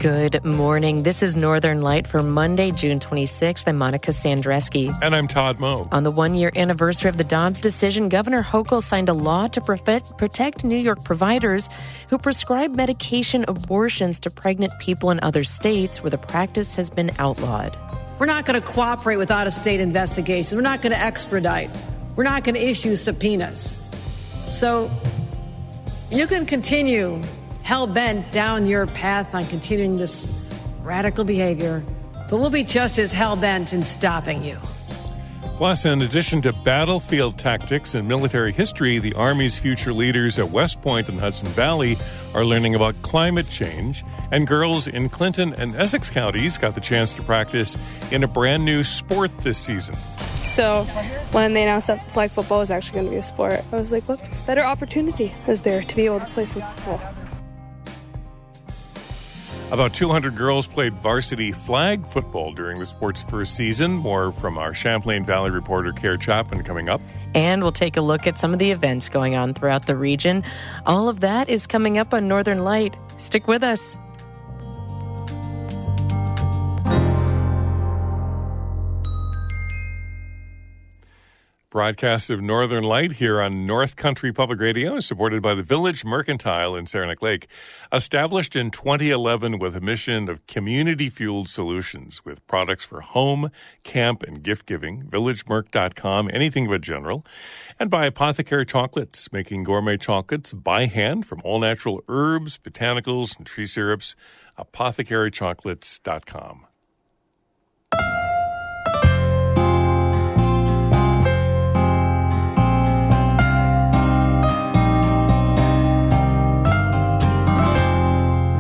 Good morning. This is Northern Light for Monday, June 26th. I'm Monica Sandreski. And I'm Todd Moe. On the one-year anniversary of the Dobbs decision, Governor Hochul signed a law to protect New York providers who prescribe medication abortions to pregnant people in other states where the practice has been outlawed. We're not going to cooperate with out-of-state investigations. We're not going to extradite. We're not going to issue subpoenas. So you can continue hell-bent down your path on continuing this radical behavior, but we'll be just as hell-bent in stopping you. Plus, in addition to battlefield tactics and military history, the Army's future leaders at West Point and Hudson Valley are learning about climate change. And girls in Clinton and Essex counties got the chance to practice in a brand new sport this season. So when they announced that flag football was actually going to be a sport, I was like, what better opportunity is there to be able to play some football? About 200 girls played varsity flag football during the sport's first season. More from our Champlain Valley reporter, Kerr Chapman, coming up. And we'll take a look at some of the events going on throughout the region. All of that is coming up on Northern Light. Stick with us. Broadcast of Northern Light here on North Country Public Radio is supported by the Village Mercantile in Saranac Lake. Established in 2011 with a mission of community-fueled solutions with products for home, camp, and gift-giving, villagemerc.com, anything but general. And by Apothecary Chocolates, making gourmet chocolates by hand from all-natural herbs, botanicals, and tree syrups, apothecarychocolates.com.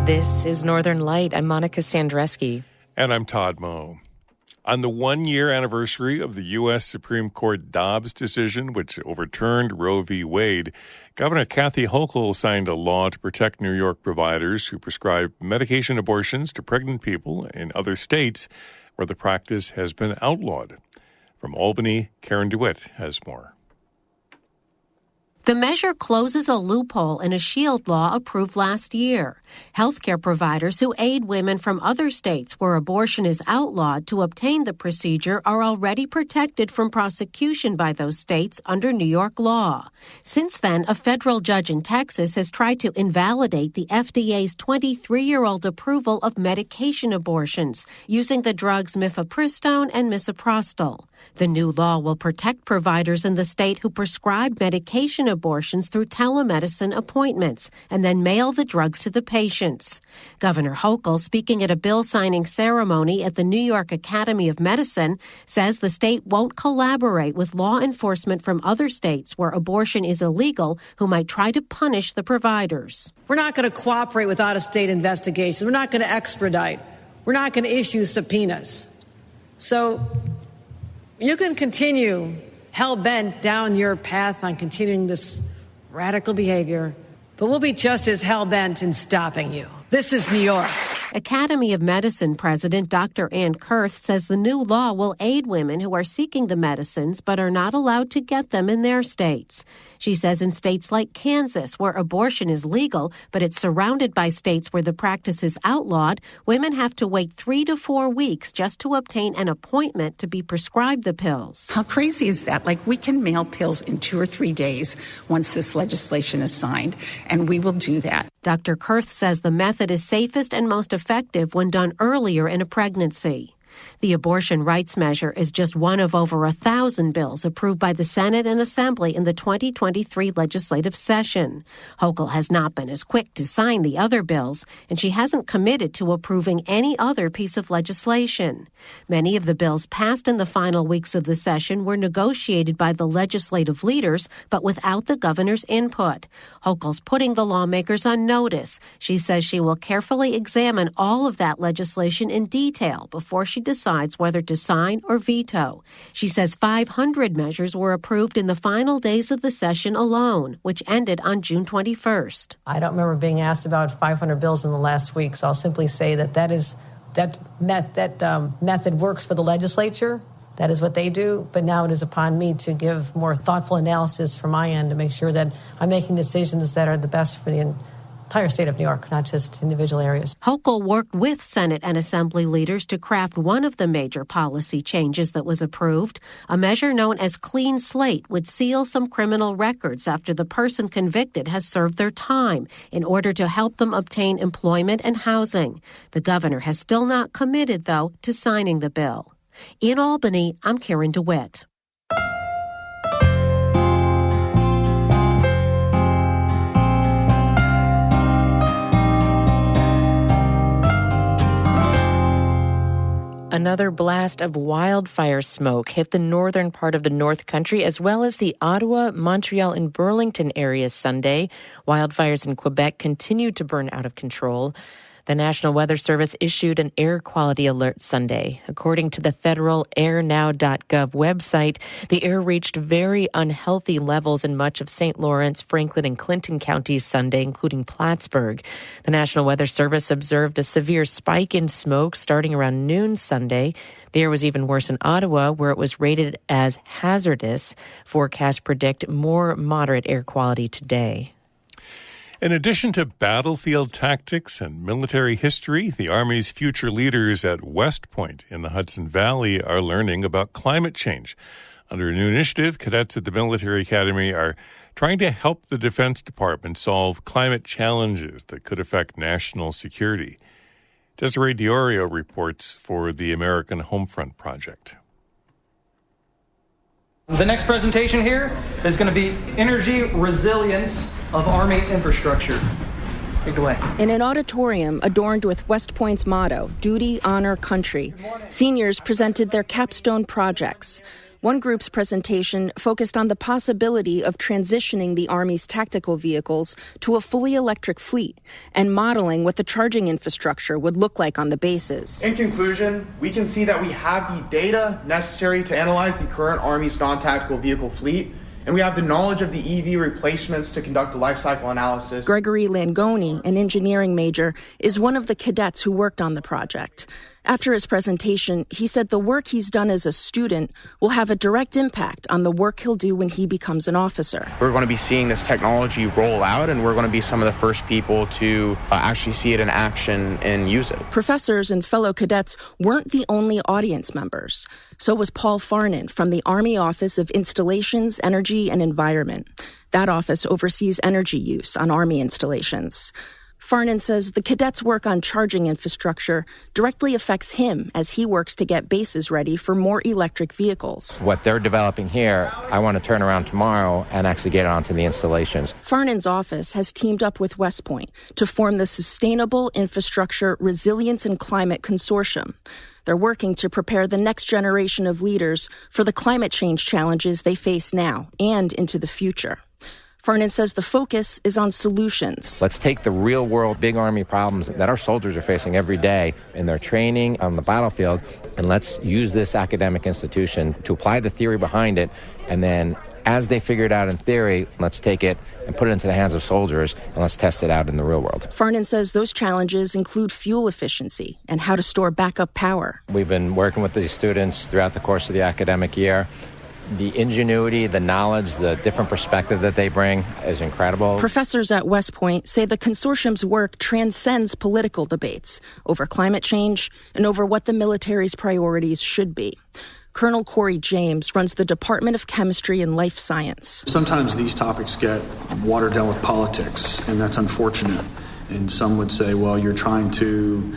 This is Northern Light. I'm Monica Sandreski. And I'm Todd Moe. On the one-year anniversary of the U.S. Supreme Court Dobbs decision, which overturned Roe v. Wade, Governor Kathy Hochul signed a law to protect New York providers who prescribe medication abortions to pregnant people in other states where the practice has been outlawed. From Albany, Karen DeWitt has more. The measure closes a loophole in a shield law approved last year. Healthcare providers who aid women from other states where abortion is outlawed to obtain the procedure are already protected from prosecution by those states under New York law. Since then, a federal judge in Texas has tried to invalidate the FDA's 23-year-old approval of medication abortions using the drugs mifepristone and misoprostol. The new law will protect providers in the state who prescribe medication abortions through telemedicine appointments and then mail the drugs to the patients. Governor Hochul, speaking at a bill signing ceremony at the New York Academy of Medicine, says the state won't collaborate with law enforcement from other states where abortion is illegal who might try to punish the providers. We're not going to cooperate with out-of-state investigations. We're not going to extradite. We're not going to issue subpoenas. So you can continue hell-bent down your path on continuing this radical behavior, but we'll be just as hell-bent in stopping you. This is New York. Academy of Medicine President Dr. Ann Kurth says the new law will aid women who are seeking the medicines but are not allowed to get them in their states. She says in states like Kansas, where abortion is legal, but it's surrounded by states where the practice is outlawed, women have to wait 3 to 4 weeks just to obtain an appointment to be prescribed the pills. How crazy is that? Like, we can mail pills in 2 or 3 days once this legislation is signed, and we will do that. Dr. Kurth says the method is safest and most effective when done earlier in a pregnancy. The abortion rights measure is just one of over 1,000 bills approved by the Senate and Assembly in the 2023 legislative session. Hochul has not been as quick to sign the other bills, and she hasn't committed to approving any other piece of legislation. Many of the bills passed in the final weeks of the session were negotiated by the legislative leaders, but without the governor's input. Hochul's putting the lawmakers on notice. She says she will carefully examine all of that legislation in detail before she decides whether to sign or veto. She says 500 measures were approved in the final days of the session alone, which ended on June 21st. I don't remember being asked about 500 bills in the last week, so I'll simply say that method works for the legislature. That is what they do, but now it is upon me to give more thoughtful analysis from my end to make sure that I'm making decisions that are the best for entire state of New York, not just individual areas. Hochul worked with Senate and Assembly leaders to craft one of the major policy changes that was approved. A measure known as Clean Slate would seal some criminal records after the person convicted has served their time in order to help them obtain employment and housing. The governor has still not committed, though, to signing the bill. In Albany, I'm Karen DeWitt. Another blast of wildfire smoke hit the northern part of the North Country as well as the Ottawa, Montreal, and Burlington areas Sunday. Wildfires in Quebec continued to burn out of control. The National Weather Service issued an air quality alert Sunday. According to the federal airnow.gov website, the air reached very unhealthy levels in much of St. Lawrence, Franklin, and Clinton counties Sunday, including Plattsburgh. The National Weather Service observed a severe spike in smoke starting around noon Sunday. The air was even worse in Ottawa, where it was rated as hazardous. Forecasts predict more moderate air quality today. In addition to battlefield tactics and military history, the Army's future leaders at West Point in the Hudson Valley are learning about climate change. Under a new initiative, cadets at the Military Academy are trying to help the Defense Department solve climate challenges that could affect national security. Desiree Diorio reports for the American Homefront Project. The next presentation here is going to be energy resilience of Army infrastructure. Take it away. In an auditorium adorned with West Point's motto, Duty, Honor, Country, seniors presented their capstone projects. One group's presentation focused on the possibility of transitioning the Army's tactical vehicles to a fully electric fleet and modeling what the charging infrastructure would look like on the bases. In conclusion, we can see that we have the data necessary to analyze the current Army's non-tactical vehicle fleet, and we have the knowledge of the EV replacements to conduct a life cycle analysis. Gregory Langoni, an engineering major, is one of the cadets who worked on the project. After his presentation, he said the work he's done as a student will have a direct impact on the work he'll do when he becomes an officer. We're going to be seeing this technology roll out, and we're going to be some of the first people to actually see it in action and use it. Professors and fellow cadets weren't the only audience members. So was Paul Farnan from the Army Office of Installations, Energy, and Environment. That office oversees energy use on Army installations. Farnan says the cadets' work on charging infrastructure directly affects him as he works to get bases ready for more electric vehicles. What they're developing here, I want to turn around tomorrow and actually get it onto the installations. Farnan's office has teamed up with West Point to form the Sustainable Infrastructure Resilience and Climate Consortium. They're working to prepare the next generation of leaders for the climate change challenges they face now and into the future. Farnan says the focus is on solutions. Let's take the real world big Army problems that our soldiers are facing every day in their training on the battlefield, and let's use this academic institution to apply the theory behind it, and then as they figure it out in theory, let's take it and put it into the hands of soldiers, and let's test it out in the real world. Farnan says those challenges include fuel efficiency and how to store backup power. We've been working with these students throughout the course of the academic year. The ingenuity, the knowledge, the different perspective that they bring is incredible. Professors at West Point say the consortium's work transcends political debates over climate change and over what the military's priorities should be. Colonel Corey James runs the Department of Chemistry and Life Science. Sometimes these topics get watered down with politics, and that's unfortunate. And some would say, well, you're trying to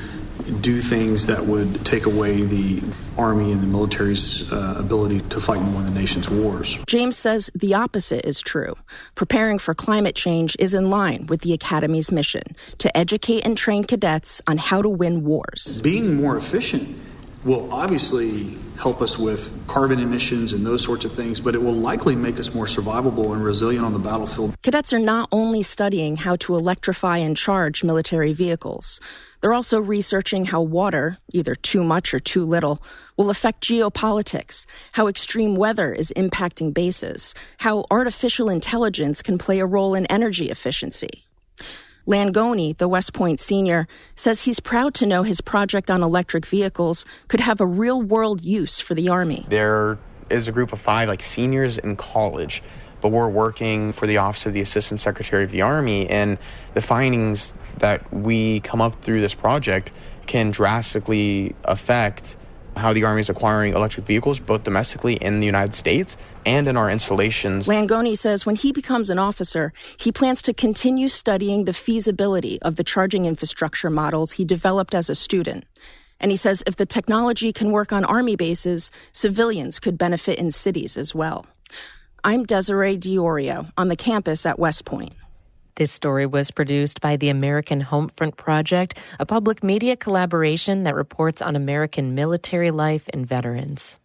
do things that would take away the Army and the military's ability to fight in one of the nation's wars. James says the opposite is true. Preparing for climate change is in line with the Academy's mission to educate and train cadets on how to win wars. Being more efficient will obviously help us with carbon emissions and those sorts of things, but it will likely make us more survivable and resilient on the battlefield. Cadets are not only studying how to electrify and charge military vehicles. They're also researching how water, either too much or too little, will affect geopolitics, how extreme weather is impacting bases, how artificial intelligence can play a role in energy efficiency. Langoni, the West Point senior, says he's proud to know his project on electric vehicles could have a real-world use for the Army. There is a group of 5 seniors in college but we're working for the Office of the Assistant Secretary of the Army, and the findings that we come up through this project can drastically affect how the Army is acquiring electric vehicles, both domestically in the United States and in our installations. Langoni says when he becomes an officer, he plans to continue studying the feasibility of the charging infrastructure models he developed as a student. And he says if the technology can work on Army bases, civilians could benefit in cities as well. I'm Desiree Diorio on the campus at West Point. This story was produced by the American Homefront Project, a public media collaboration that reports on American military life and veterans.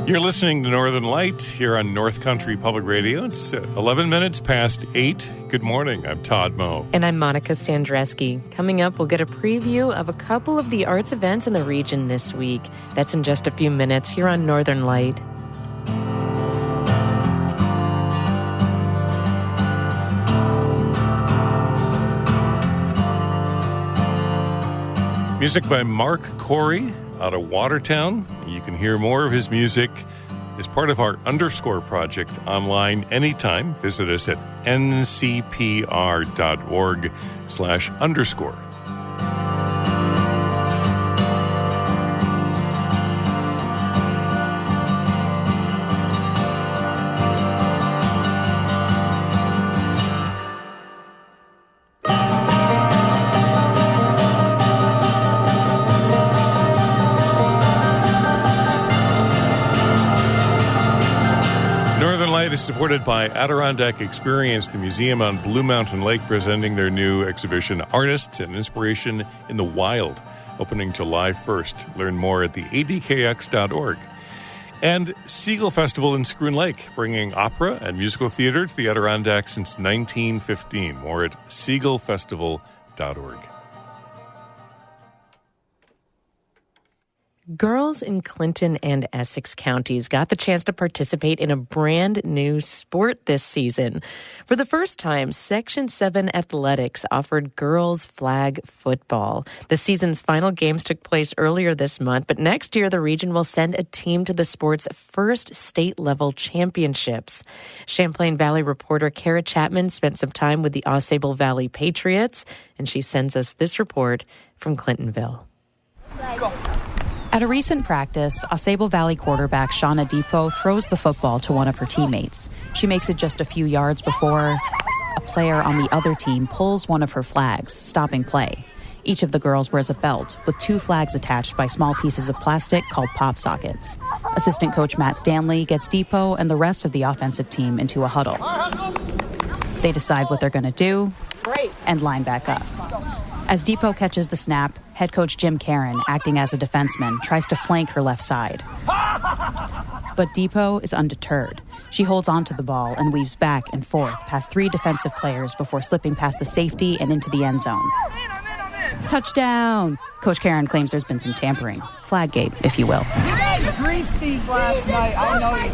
You're listening to Northern Light here on North Country Public Radio. It's 11 minutes past 8. Good morning. I'm Todd Moe. And I'm Monica Sandreski. Coming up, we'll get a preview of a couple of the arts events in the region this week. That's in just a few minutes here on Northern Light. Music by Mark Corey out of Watertown. You can hear more of his music as part of our Underscore project online anytime. Visit us at ncpr.org/underscore. Is supported by Adirondack Experience, the museum on Blue Mountain Lake, presenting their new exhibition, Artists and Inspiration in the Wild, opening July 1st. Learn more at the adkx.org. And Seagull Festival in Schroon Lake, bringing opera and musical theater to the Adirondacks since 1915. More at seagullfestival.org. Girls in Clinton and Essex counties got the chance to participate in a brand new sport this season. For the first time, Section 7 Athletics offered girls flag football. The season's final games took place earlier this month, but next year the region will send a team to the sport's first state-level championships. Champlain Valley reporter Kara Chapman spent some time with the AuSable Valley Patriots, and she sends us this report from Clintonville. Go. At a recent practice, AuSable Valley quarterback Shauna Depot throws the football to one of her teammates. She makes it just a few yards before a player on the other team pulls one of her flags, stopping play. Each of the girls wears a belt with 2 flags attached by small pieces of plastic called pop sockets. Assistant coach Matt Stanley gets Depot and the rest of the offensive team into a huddle. They decide what they're going to do and line back up. As Depot catches the snap, head coach Jim Caron, acting as a defenseman, tries to flank her left side. But Depot is undeterred. She holds onto the ball and weaves back and forth past 3 defensive players before slipping past the safety and into the end zone. Touchdown! Coach Caron claims there's been some tampering. Flaggate, if you will. You guys greased these last night. I know you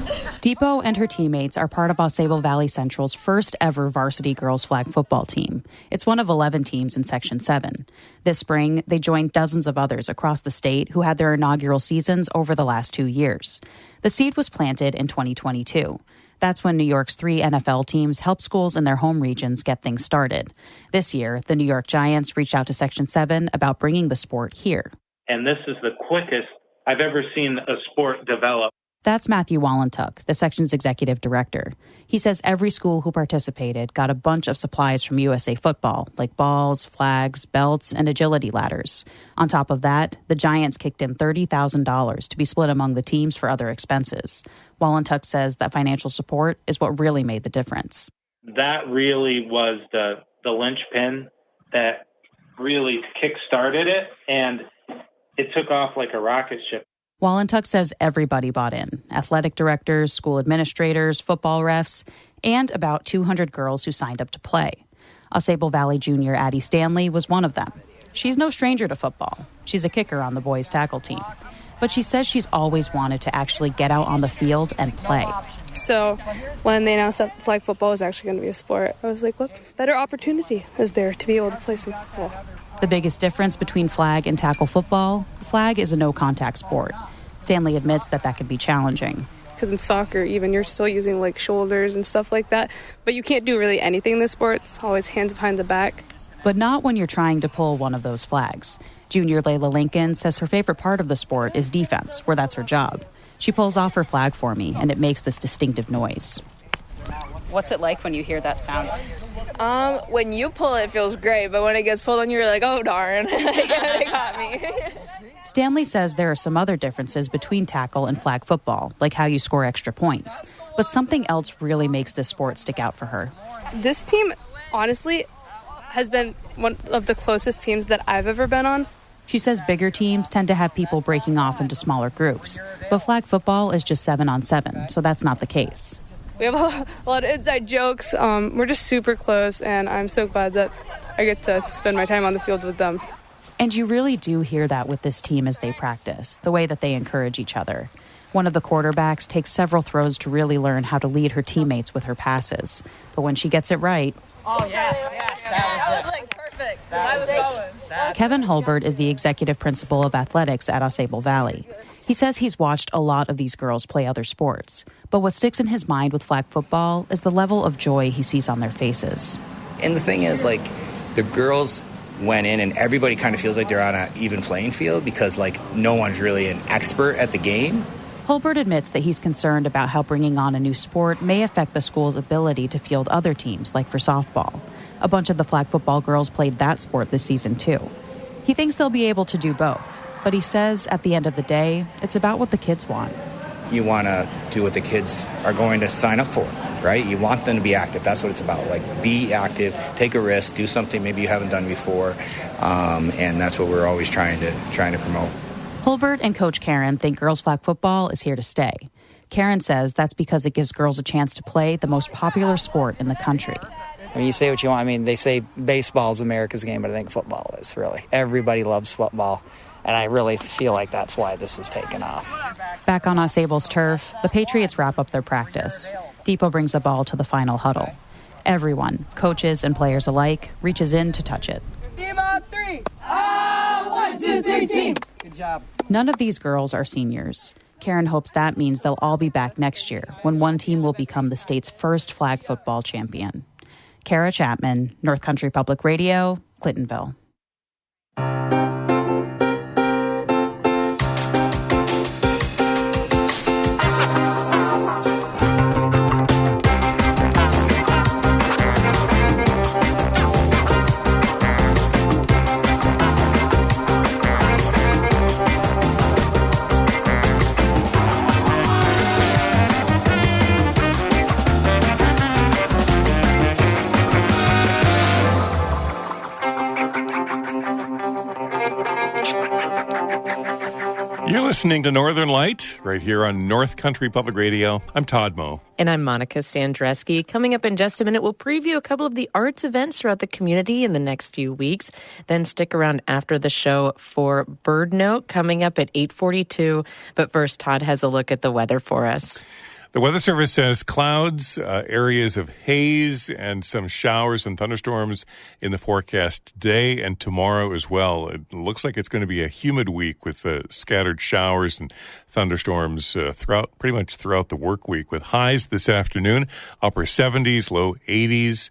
did. Depot and her teammates are part of AuSable Valley Central's first ever varsity girls flag football team. It's one of 11 teams in Section 7. This spring, they joined dozens of others across the state who had their inaugural seasons over the last 2 years. The seed was planted in 2022. That's when New York's 3 NFL teams helped schools in their home regions get things started. This year, the New York Giants reached out to Section 7 about bringing the sport here. And this is the quickest I've ever seen a sport develop. That's Matthew Wallentuck, the section's executive director. He says every school who participated got a bunch of supplies from USA Football, like balls, flags, belts, and agility ladders. On top of that, the Giants kicked in $30,000 to be split among the teams for other expenses. Wallentuck says that financial support is what really made the difference. That really was the linchpin that really kick-started it, and it took off like a rocket ship. Wallentuck says everybody bought in: athletic directors, school administrators, football refs, and about 200 girls who signed up to play. Ausable Valley junior Addie Stanley was one of them. She's no stranger to football. She's a kicker on the boys' tackle team. But she says she's always wanted to actually get out on the field and play. So when they announced that flag football was actually going to be a sport, I was like, what better opportunity is there to be able to play some football? The biggest difference between flag and tackle football: flag is a no-contact sport. Stanley admits that can be challenging. Because in soccer, even, you're still using like shoulders and stuff like that. But you can't do really anything in this sport. It's always hands behind the back. But not when you're trying to pull one of those flags. Junior Layla Lincoln says her favorite part of the sport is defense, where that's her job. She pulls off her flag for me, and it makes this distinctive noise. What's it like when you hear that sound? When you pull it, it feels great, but when it gets pulled on you, you're like, oh, darn, they got me. Stanley says there are some other differences between tackle and flag football, like how you score extra points. But something else really makes this sport stick out for her. This team, honestly, has been one of the closest teams that I've ever been on. She says bigger teams tend to have people breaking off into smaller groups, but flag football is just 7-on-7, so that's not the case. We have a lot of inside jokes. We're just super close, and I'm so glad that I get to spend my time on the field with them. And you really do hear that with this team as they practice, the way that they encourage each other. One of the quarterbacks takes several throws to really learn how to lead her teammates with her passes. But when she gets it right... Oh, yes, that was like perfect. I was going. Kevin Hulbert is the executive principal of athletics at Ausable Valley. He says he's watched a lot of these girls play other sports. But what sticks in his mind with flag football is the level of joy he sees on their faces. And the thing is, like, the girls went in and everybody kind of feels like they're on an even playing field because, like, no one's really an expert at the game. Hulbert admits that he's concerned about how bringing on a new sport may affect the school's ability to field other teams, like for softball. A bunch of the flag football girls played that sport this season, too. He thinks they'll be able to do both. But he says at the end of the day, it's about what the kids want. You want to do what the kids are going to sign up for, right? You want them to be active. That's what it's about. Like, be active, take a risk, do something maybe you haven't done before. And that's what we're always trying to promote. Hulbert and Coach Karen think girls flag football is here to stay. Karen says that's because it gives girls a chance to play the most popular sport in the country. I mean, you say what you want. I mean, they say baseball is America's game, but I think football is, really. Everybody loves football, and I really feel like that's why this has taken off. Back on Ausable's turf, the Patriots wrap up their practice. Depot brings a ball to the final huddle. Everyone, coaches and players alike, reaches in to touch it. Team on three. 1, 2, 3, team. Good job. None of these girls are seniors. Karen hopes that means they'll all be back next year when one team will become the state's first flag football champion. Kara Chapman, North Country Public Radio, Clintonville. You're listening to Northern Light right here on North Country Public Radio. I'm Todd Moe. And I'm Monica Sandreski. Coming up in just a minute, we'll preview a couple of the arts events throughout the community in the next few weeks. Then stick around after the show for Bird Note coming up at 8:42. But first, Todd has a look at the weather for us. The Weather Service says clouds, areas of haze, and some showers and thunderstorms in the forecast today and tomorrow as well. It looks like it's going to be a humid week with scattered showers and thunderstorms pretty much throughout the work week, with highs this afternoon, upper 70s, low 80s.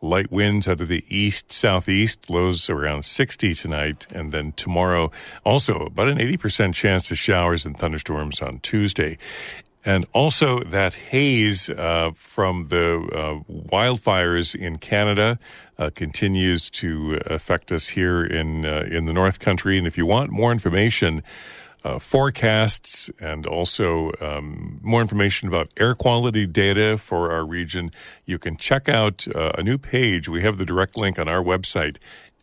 Light winds out of the east-southeast, lows around 60 tonight. And then tomorrow, also about an 80% chance of showers and thunderstorms on Tuesday. And also that haze from the wildfires in Canada continues to affect us here in the North Country. And if you want more information, forecasts, and also more information about air quality data for our region, you can check out a new page. We have the direct link on our website,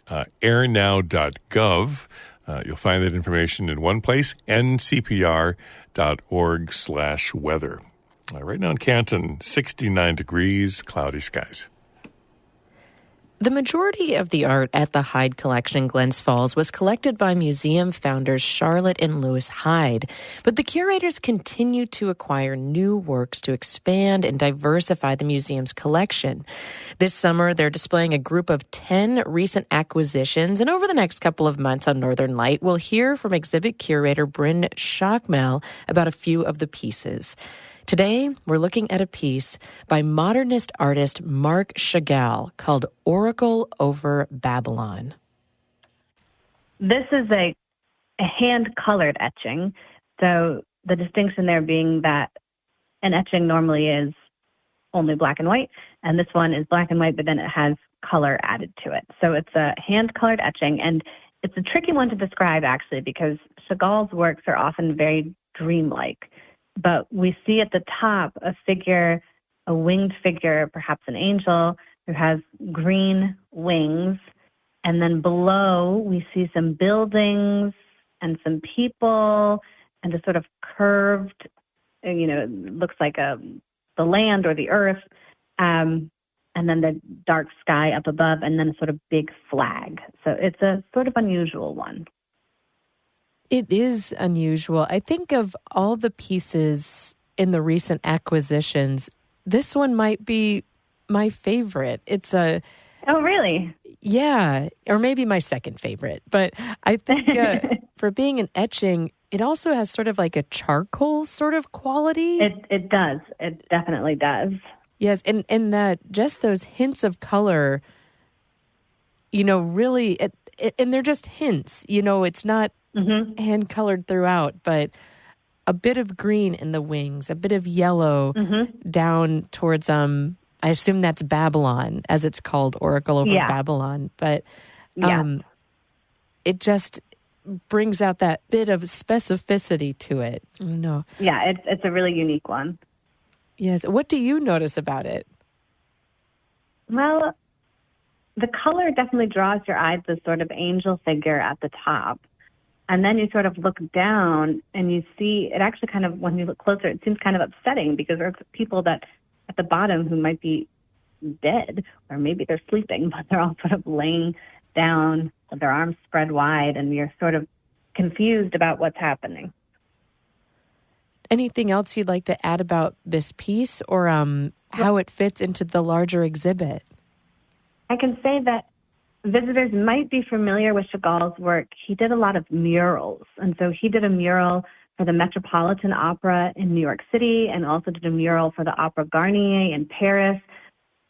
airnow.gov. You'll find that information in one place, ncpr.org/weather. Right now in Canton, 69 degrees, cloudy skies. The majority of the art at the Hyde Collection in Glens Falls was collected by museum founders Charlotte and Louis Hyde, but the curators continue to acquire new works to expand and diversify the museum's collection. This summer, they're displaying a group of 10 recent acquisitions, and over the next couple of months on Northern Light, we'll hear from exhibit curator Bryn Schockmel about a few of the pieces. Today, we're looking at a piece by modernist artist Marc Chagall called Oracle over Babylon. This is a hand-colored etching. So the distinction there being that an etching normally is only black and white, and this one is black and white, but then it has color added to it. So it's a hand-colored etching, and it's a tricky one to describe, actually, because Chagall's works are often very dreamlike. But we see at the top a figure, a winged figure, perhaps an angel, who has green wings. And then below, we see some buildings and some people and a sort of curved, looks like the land or the earth. And then the dark sky up above, and then a sort of big flag. So it's a sort of unusual one. It is unusual. I think of all the pieces in the recent acquisitions, this one might be my favorite. Oh, really? Yeah, or maybe my second favorite. But I think for being an etching, it also has sort of like a charcoal sort of quality. It does. It definitely does. Yes, and that just those hints of color, really, and they're just hints. It's not hand-colored throughout, but a bit of green in the wings, a bit of yellow down towards, I assume that's Babylon, as it's called, Oracle over Babylon. But it just brings out that bit of specificity to it. I don't know. Yeah, it's a really unique one. Yes. What do you notice about it? Well, the color definitely draws your eye to the sort of angel figure at the top. And then you sort of look down and you see it actually kind of, when you look closer, it seems kind of upsetting because there's people that at the bottom who might be dead, or maybe they're sleeping, but they're all sort of laying down with their arms spread wide, and you're sort of confused about what's happening. Anything else you'd like to add about this piece or how it fits into the larger exhibit? I can say that visitors might be familiar with Chagall's work. He did a lot of murals. And so he did a mural for the Metropolitan Opera in New York City and also did a mural for the Opera Garnier in Paris.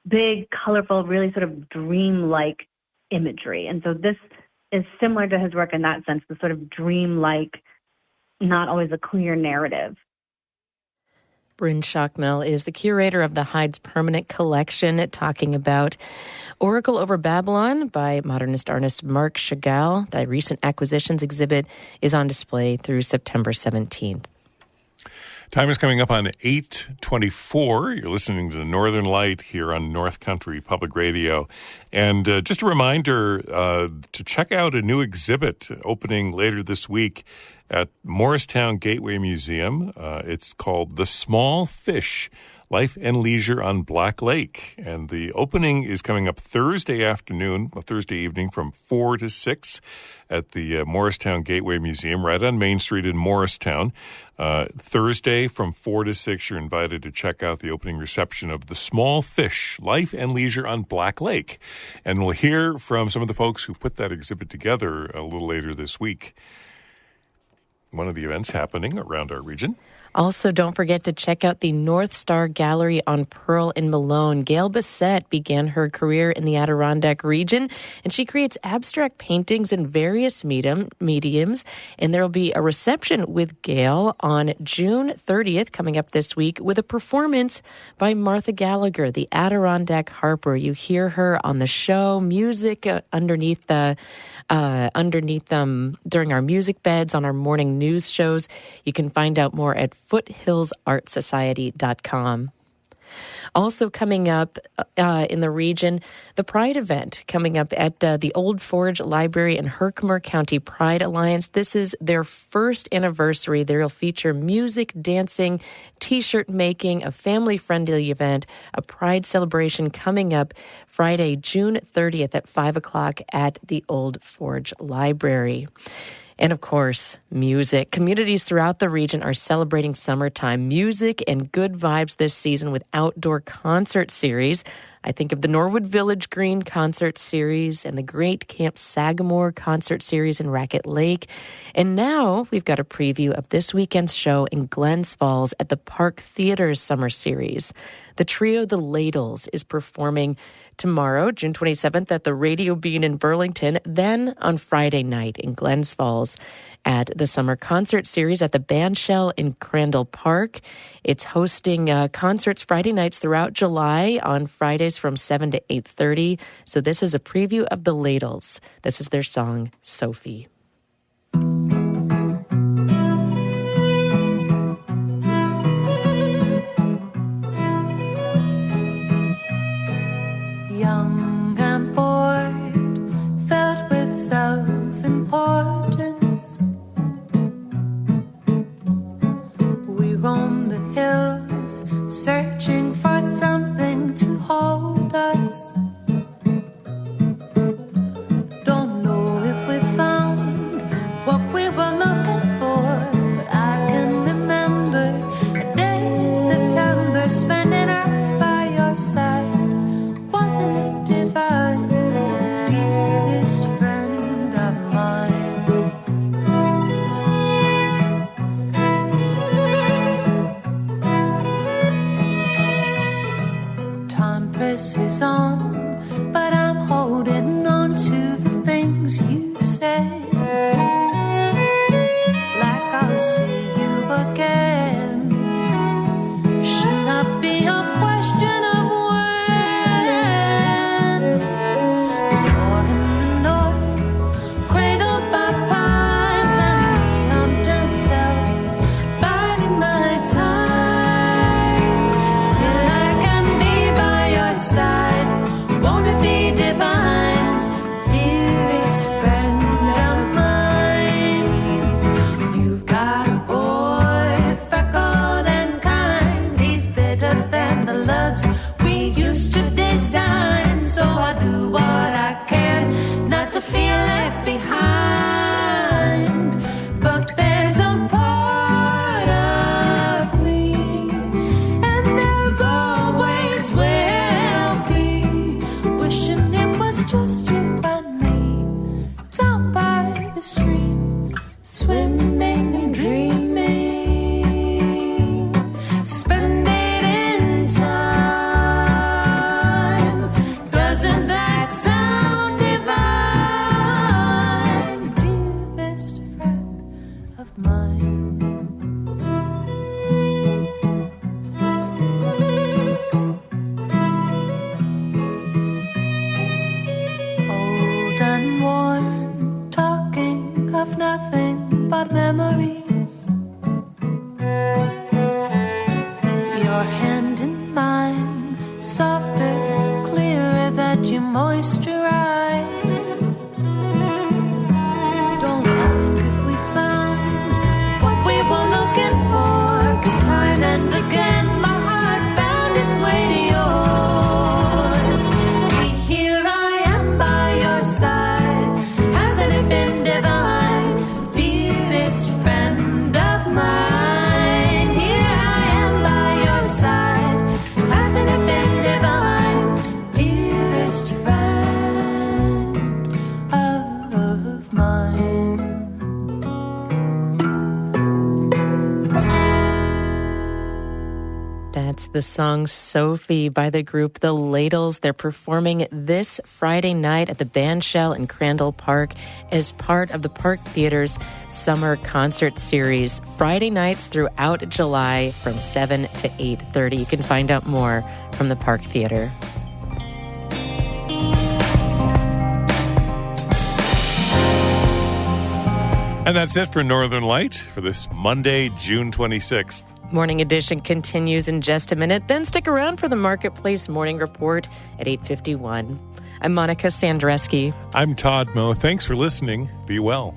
Big, colorful, really sort of dreamlike imagery. And so this is similar to his work in that sense, the sort of dreamlike, not always a clear narrative. Bryn Schockmel is the curator of the Hyde's permanent collection, talking about Oracle over Babylon by modernist artist Marc Chagall. The recent acquisitions exhibit is on display through September 17th. Time is coming up on 8:24. You're listening to the Northern Light here on North Country Public Radio. And just a reminder to check out a new exhibit opening later this week at Morristown Gateway Museum. It's called The Small Fish, Life and Leisure on Black Lake. And the opening is coming up Thursday evening from 4 to 6 at the Morristown Gateway Museum right on Main Street in Morristown. Thursday from 4 to 6, you're invited to check out the opening reception of The Small Fish, Life and Leisure on Black Lake. And we'll hear from some of the folks who put that exhibit together a little later this week. One of the events happening around our region. Also, don't forget to check out the North Star Gallery on Pearl in Malone. Gail Bissett began her career in the Adirondack region, and she creates abstract paintings in various mediums. And there will be a reception with Gail on June 30th, coming up this week, with a performance by Martha Gallagher, the Adirondack Harper. You hear her on the show, music underneath them during our music beds on our morning news shows. You can find out more at foothillsartsociety.com. Also coming up in the region, the Pride event coming up at the Old Forge Library and Herkimer County Pride Alliance. This is their first anniversary. They'll feature music, dancing, T-shirt making, a family-friendly event, a Pride celebration coming up Friday, June 30th at 5 o'clock at the Old Forge Library. And of course, music. Communities throughout the region are celebrating summertime music and good vibes this season with outdoor concert series. I think of the Norwood Village Green Concert Series and the Great Camp Sagamore Concert Series in Racket Lake. And now we've got a preview of this weekend's show in Glens Falls at the Park Theater's Summer Series. The trio The Ladles is performing tomorrow, June 27th, at the Radio Bean in Burlington, then on Friday night in Glens Falls at the Summer Concert Series at the Bandshell in Crandall Park. It's hosting concerts Friday nights throughout July on Fridays from 7 to 8:30. So this is a preview of The Ladles. This is their song, Sophie. Young and bored, filled with self-importance, we roam the hills, searching for something to hold us. Don't know if we found what we were looking for, but I can remember a day in September, spending hours by your side. Wasn't it divine, dearest friend of mine? Time presses on, but I'm holding on to the things you said. Like I'll see you again. Should not be a question of to feel left behind, but there's a part of me, and there always will be, wishing it was just you and me, down by the stream, swimming and dreaming, suspended in time. Doesn't that sound divine? Nothing but memories. Your hand in mine, softer, clearer that you moisturize. Don't ask if we found what we were looking for, 'cause time and again my heart found its way to yours. See, here I am by your side. Hasn't it been divine? Friend of mine, here I am by your side. Hasn't it been divine, dearest friend of mine? That's the song Sophie by the group The Ladles. They're performing this Friday night at the Bandshell in Crandall Park as part of the Park Theater's Summer Concert Series. Friday nights throughout July from 7 to 8:30. You can find out more from the Park Theater. And that's it for Northern Light for this Monday, June 26th. Morning Edition continues in just a minute. Then stick around for the Marketplace Morning Report at 8:51. I'm Monica Sandreski. I'm Todd Moe. Thanks for listening. Be well.